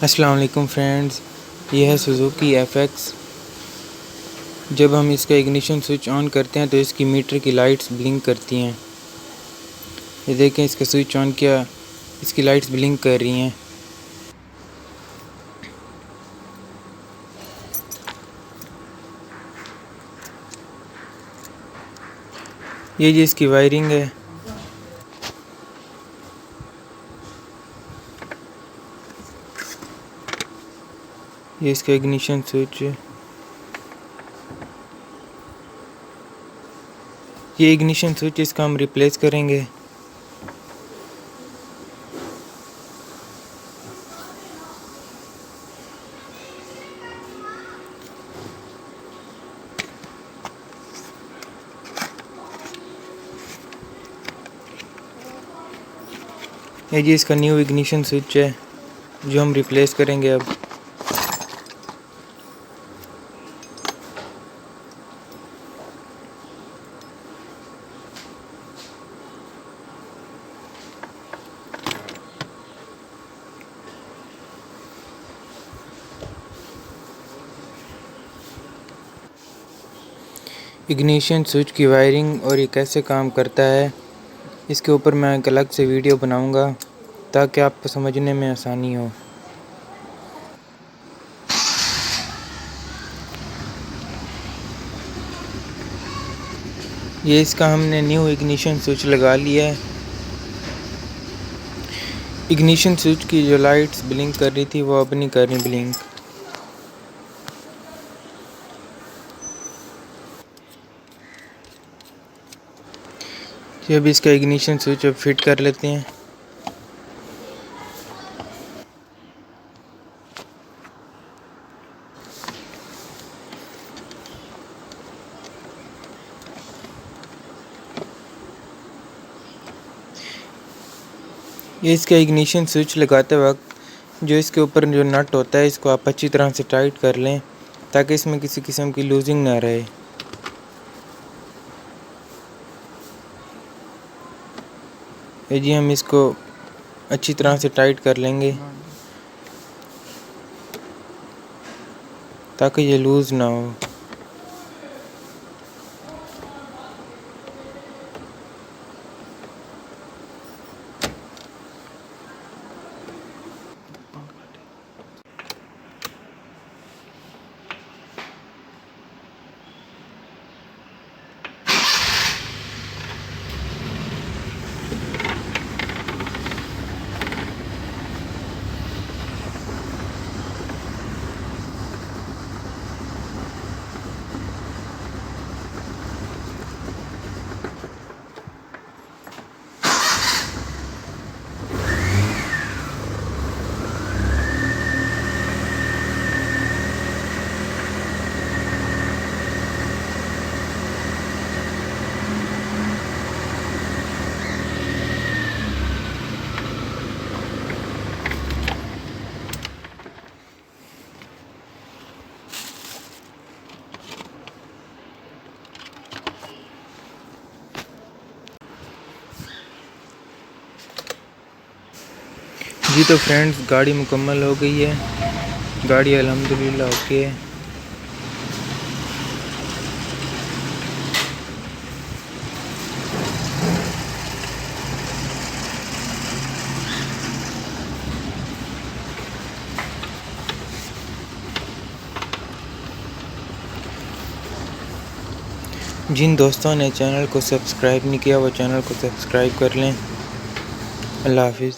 अस्सलाम वालेकुम फ्रेंड्स, ये है सुजुकी एफएक्स। जब हम इसका इग्निशन स्विच ऑन करते हैं तो इसकी मीटर की लाइट्स ब्लिंक करती हैं। ये देखें, इसका स्विच ऑन किया, इसकी लाइट्स ब्लिंक कर रही हैं। ये जी इसकी वायरिंग है। ये इसका इग्निशन स्विच है। ये इग्निशन स्विच इसका हम रिप्लेस करेंगे। ये जी इसका न्यू इग्निशन स्विच है जो हम रिप्लेस करेंगे अब। इग्निशन स्विच की वायरिंग और ये कैसे काम करता है, इसके ऊपर मैं एक अलग से वीडियो बनाऊंगा ताकि आपको समझने में आसानी हो। ये इसका हमने न्यू इग्निशन स्विच लगा लिया है। इग्निशन स्विच की जो लाइट्स ब्लिंक कर रही थी वो अब नहीं कर रही ब्लिंक। अब इसका इग्निशन स्विच अब फिट कर लेते हैं। ये इसका इग्निशन स्विच लगाते वक्त जो इसके ऊपर जो नट होता है इसको आप अच्छी तरह से टाइट कर लें ताकि इसमें किसी किस्म की लूजिंग ना रहे। ये जी हम इसको अच्छी तरह से टाइट कर लेंगे ताकि ये लूज़ ना हो। जी तो फ्रेंड्स, गाड़ी मुकम्मल हो गई है। गाड़ी अल्हम्दुलिल्लाह ओके है। जिन दोस्तों ने चैनल को सब्सक्राइब नहीं किया वो चैनल को सब्सक्राइब कर लें। अल्लाह हाफिज़।